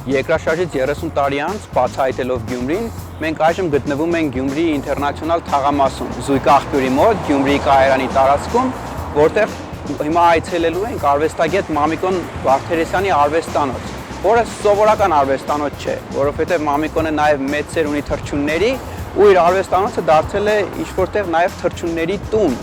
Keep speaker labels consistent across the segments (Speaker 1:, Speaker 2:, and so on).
Speaker 1: Երկրաշարժից 30 տարի անց բացահայտելով Գյումրին, մենք այժմ գտնվում ենք Գյումրիի ինտերնացիոնալ թաղամասում, զույգ աղբյուրի մոտ, Գյումրիի կայարանի տարածքում, որտեղ հիմա այցելելու ենք արվեստագետ Մամիկոն Վարդերեսյանի արվեստանոց, որը սովորական արվեստանոց չէ, որովհետև Մամիկոնը նաև մեծ սեր ունի թռչունների ու իր արվեստանոցը դարձել է ինչ-որտեղ նաև թռչունների տուն։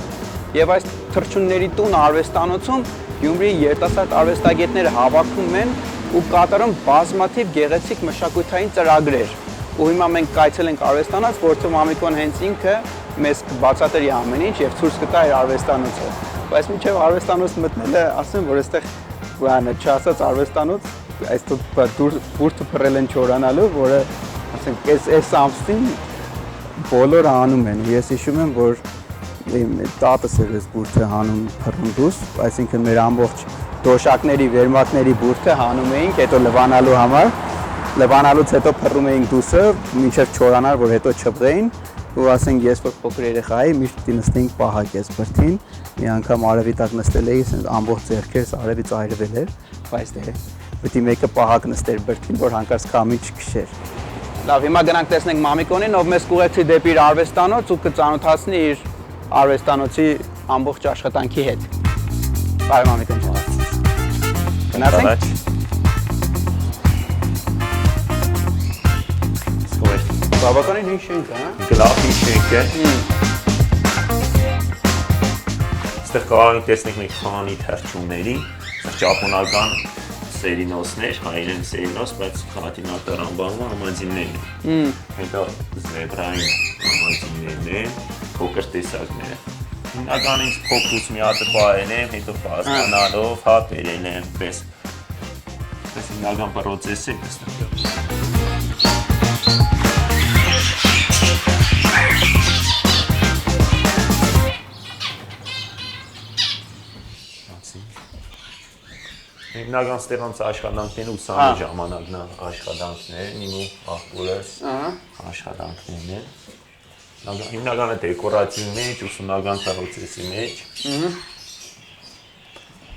Speaker 1: Եվ այս թռչունների տուն արվեստանոցում Գյումրիի երիտասարդ արվեստագետները հավաքում են ու կատարում բազմաթիվ գեղեցիկ մշակութային ծրագրեր։ Ու հիմա մենք կայցել ենք արվեստանոց, որտեղ Մամիկոն հենց ինքը մեզ կբացատրի ամեն ինչ եւ ցույց կտա իր արվեստանոցը։ Բայց մինչեւ արվեստանոց մտնելը ասեմ, որ այստեղ բանը չասած արվեստանոց, այստեղ բուրդը փռել են չորանալու, որը ասենք այս ամսին բոլորը անում են։ Ես հիշում եմ, որ տատս էր այս բուրդը հանում փռում դուրս, այսինքն մեր ամբողջ դոշակների, վերմակների բուրդը հանում էինք, հետո լվանալու համար, լվանալուց հետո փռում էինք դուսը, մինչև չորանար, որ հետո չբղեին, ու ասենք ես որ փոքր երեխա էի, միշտ պիտի նստեինք պահակ ես բրդին, մի անգամ արևի տակ նստել էի, ամբողջ ձեռքերս արևից այրվել էր, բայց դե պիտի մեկը պահակ նստեր բրդին, որ հանկարծ քամի չքշեր։ Լավ, հիմա գնանք տեսնենք Մամիկոնին, ով մեզ կուղեկցի դեպի իր արվեստանոց ու կծանոթացնի իր արվեստանոցի ամբողջ աշխատանքի հետ։ Բարև Մամիկոն ջան։ Գնացենք։ Բավականին հին շենք է, հա։
Speaker 2: Գլախի շենք է։ Այստեղ կարող ենք տեսնել մի քանի թռչունների, ճապոնական սերինոսներ, հայերեն սերինոս, բայց լատինական անվանումը համաձիններն են։ Հետո զեբրային համաձիններն են, փոքր տեսակները։ Հիմնական ինձ փոքրուց մի հատ պահել եմ, հետո բազմանալով հա բերել եմ, պես հիմնական պրոցես է այստեղ։ Հիմնական ստեղանց աշխատանքներն ուսանի ժամանակն աշխատանքներն, իմ ու աղբորս աշխատանքներն են։ Հիմնականը դեկորատիվ մեջ, ուսումնական պրոցեսի մեջ։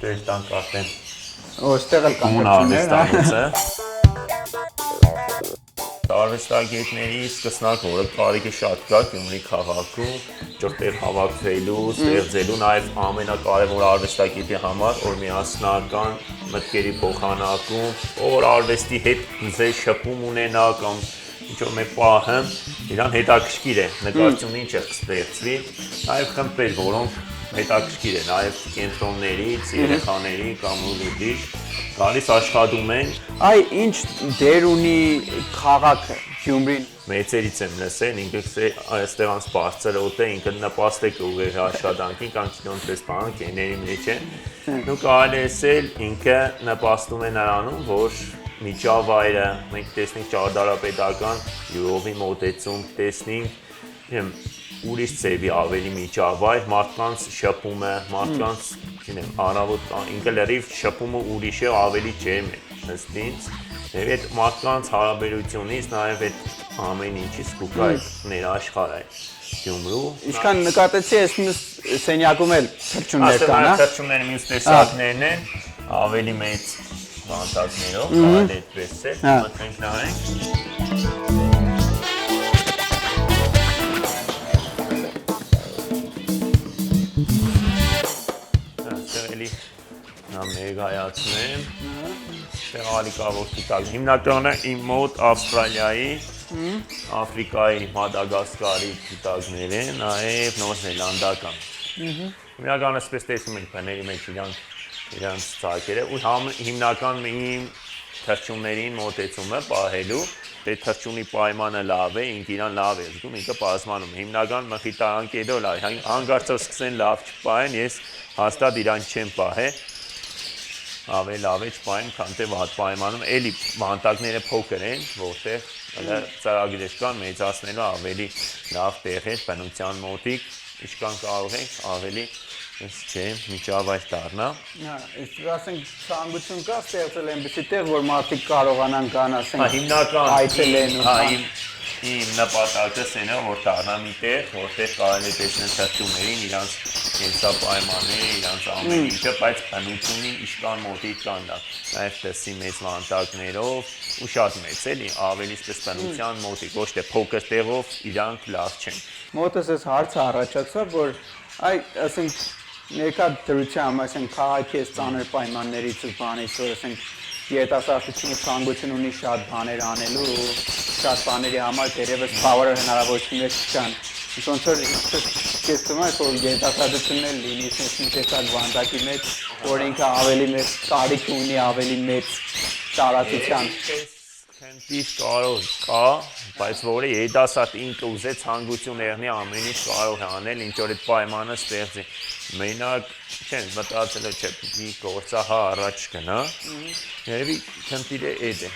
Speaker 2: Դեր տանք արդեն
Speaker 1: ստեղ էլ կան
Speaker 2: արվեստանոցը։ Արվեստագետների սկսնակ, որը կարիքը շատ կա Գյումրի քաղաքում, ճորտեր հավաքվելու, ստեղծելու, նաև ամենակարևոր արվեստագետի համար, որ միասնական մտքերի փոխանակում, որ արվեստի հետ ձեր շփում ունենա կամ ինչ-որ մեկ պահը, իրան հետաքրքիր է, նկարչությունը ինչ է ստեղծվի, նաև խմբեր, որոնք հետաքրքիր է, նաև կենտրոններից, երեխաների կամ ուրիշ գալիս աշխատում են։
Speaker 1: Այ ինչ դեր ունի քաղաքը Գյումրին։
Speaker 2: Մեծերից եմ լսել, ինքը այստեղանց բարձր օդ է, ինքը նպաստ է կուղեղի աշխատանքին, կամ կինոնպես բան, կեների մեջ է։ Դու կարելի ասել, ինքը նպաստում է նրանում, որ միջավայրը, մենք տեսնենք ճարտարապետական յուրովի մոտեցում, տեսնենք ուրիշ ծևի ավելի միջավայր, մարդկանց շփումը, մարդկանց առավոտ ինքը լրիվ շփումը ուրիշ է, ավելի ջերմ է նստինց, եւ այդ մարդկանց հարաբերությունից նաեւ այդ ամեն ինչի զգուկա է ներաշխարհ է Գյումրու։
Speaker 1: Ինչքան նկատեցի, այս մյուս սենյակում էլ թռչուններ կան, հա։
Speaker 2: Թռչունները մյուս տեսակներն են, ավելի մեծ բանտակներով, կարելի է այդպես է, մտնենք նայենք։ Մեգայացնեմ, այստեղ ալիկավոր տիտակ, հիմնականը իմ մոտ Ավստրալիայի, Աֆրիկայի, Մադագասկարի տիտակներ են, նաև Նոր Զելանդական։ Հիմնականը սպես տեսնում ենք բների մեջ իրանց ծակերը ու հիմնական իմ թռչուններին մոտեցումը պահելու, դե թռչունի պայմանը լավ է, ինք իրան լավ է զգում, ինքը պահպանում է, հիմնական մխիտարանքերով հանգարցով սկսեն լավ չպահեն, ես հաստատ իրան չեմ պահե, ավելի լավ է չպահեմ, քան թե վատ պայմանում, էլի բանտակները փոքր են, որտեղ ծրագրեր կան մեծացնելու ավելի լավ տեղեր, բնության մոտիկ, ինչքան կարող ենք ավելի միջավայր դառնա։
Speaker 1: Ասենք ցանկություն կա ստեղծել այնպիսի տեղ, որ մարդիկ կարողանան գան, ասենք
Speaker 2: հիմնական
Speaker 1: այցելեն։
Speaker 2: իմ նպատակը սենը որ դառնա մի տեղ, որտեղ կարելի է տեսնել թռչուններին, իրանց կենսապայմանները, իրանց ամեն ինչը, բայց բնությունին իշքան մոտիկ կանդա։ Նաև տեսի մեծ վանդակներով ու շատ մեծ էլի, ավելի սպես բնության մոտիկ, ոչ թե փոքր տեղով իրանք լավ չեն։
Speaker 1: Մոտս էս հարցը առաջացավ, որ ասենք ներկա դրությամբ, ասենք քաղաքի այս ծանր պայմաններից ու բանից, որ ասենք երիտասարդությունը ցանկություն ունի շատ բաներ անելու, շատ բաների համար դերևս բավարար հնարավորություններ չկան։ Ոնց որ ես թվում է, որ երիտասարդությունն լինի մի տեսակ վանդակի մեջ, որ ինքը ավելի մեծ կարիք ունի, ավելի մեծ տարածության։
Speaker 2: Քննիչ կարող կա, բայց որը երիտասարդ ինքը ուզե ցանկություն եղնի ամեն ինչ կարող է անել, ինչ որ այդ պայմանը ստեղծի։ Մենակ չեն մտածել չէ, մի գործահա առաջ գնա։ Երևի քննիչը այդ է։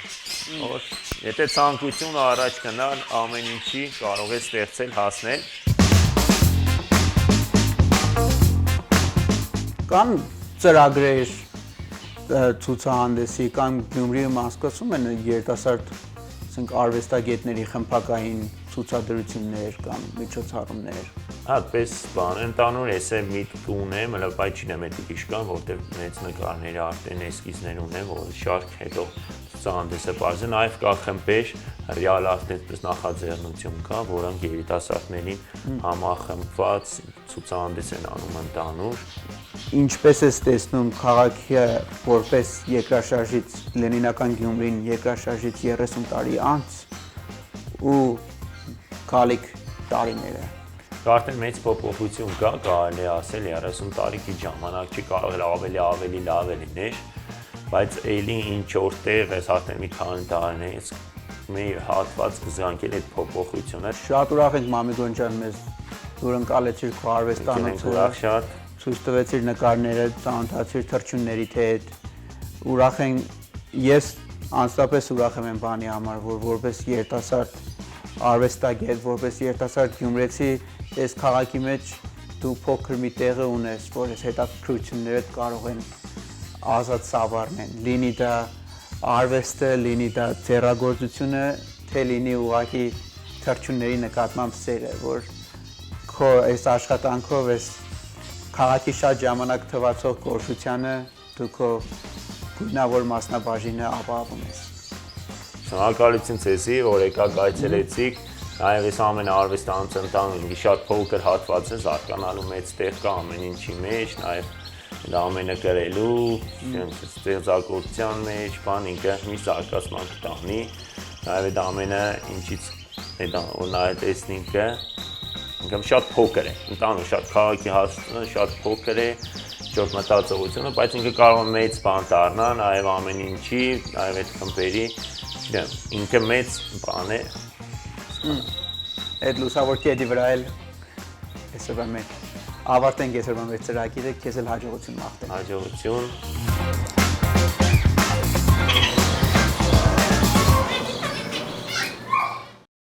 Speaker 2: Որ եթե ցանկությունը առաջ գնա, ամեն ինչի կարող է ստեղծել, հասնել։
Speaker 1: Կան ծրագրեր ցուցահանդեսի կամ Գյումրիում անցկացում են երիտասարդ ասենք արվեստագետների խմբագրական ցուցադրություններ կամ միջոցառումներ։
Speaker 2: Այդպես բան ընդանուր էսե միտք ունեմ, հələ բայց չինեմ էդի իշքան, որտեղ մեծ նկարները արդեն էսկիզներ ունեմ, որ շարք հետո ցուցահանդեսը բարձր, նաև կա խմբեր, ռեալ արդենպես նախաձեռնություն կա, որոնք երիտասարդներին համախմբված ցուցահանդես են անում ընդանուր։
Speaker 1: Ինչպես ես տեսնում քաղաքը որպես երկրաշարժից Լենինական Գյումրին երկրաշարժից 30 տարի անց ու գալիք տարիները։
Speaker 2: Արդեն մեծ փոփոխություն կա, կարելի է ասել 30 տարի քիչ ժամանակ չի կարող ավելի լավ է լիներ, բայց էլի ինչ որտեղ էս արդեն մի քանի տարիներից մի հատված կզանգել այդ փոփոխությունը։
Speaker 1: Շատ ուրախ ենք Մամիկոն ջան մեզ որ ընկալեցիր քո արվեստանոցը։ Ցույց տվեցիր նկարները, ծանոթացիր թռչունների հետ։ Ուրախ են, ես անձնապես ուրախ եմ այն բանի համար, որ որպես երիտասարդ արվեստագետ, որպես երիտասարդ գյումրեցի, այս քաղաքի մեջ դու փոքր մի տեղ ունես, որ այս հետաքրքրությունները կարող են ազատ սավառնեն։ Լինի դա արվեստը, լինի դա ձեռագործությունը, թե լինի ուղղակի թռչունների նկատմամբ սերը, որ քո այս աշխատանքով այս քաղաքի շատ ժամանակ թվացող կորշությանը դու քո գունավոր մասնաբաժինը ապահովում ես։
Speaker 2: Շնորհակալություն ձեզի, որ եկաք այցելեցիք, նաև ես ամեն արվեստանոցը ընտանում շատ փոքր հատված է, զարգանալու մեծ տեղ կա ամեն ինչի մեջ, նաև դա ամենը գրելու, ստեղծագործության մեջ, բան ինքը մի զարգացման կտանի, նաև այդ ամենը ինչից նայ տեսնինքը ինքն շատ փոքր է, ընտանու շատ քաղաքի հասցումը շատ փոքր է, շատ մտածողությունը, բայց ինքը կարող է մեծ բան դառնա, նաև ամեն ինչի, նաև այդ խմբերի, չգիտեմ, ինքը մեծ բան է։
Speaker 1: Այդ լուսավոր կետի վրա էլ այսօրվա մեր ավարտենք այսօրվա մեր ծրագիրը, քեզ էլ հաջողություն մաղթենք։
Speaker 2: Հաջողություն։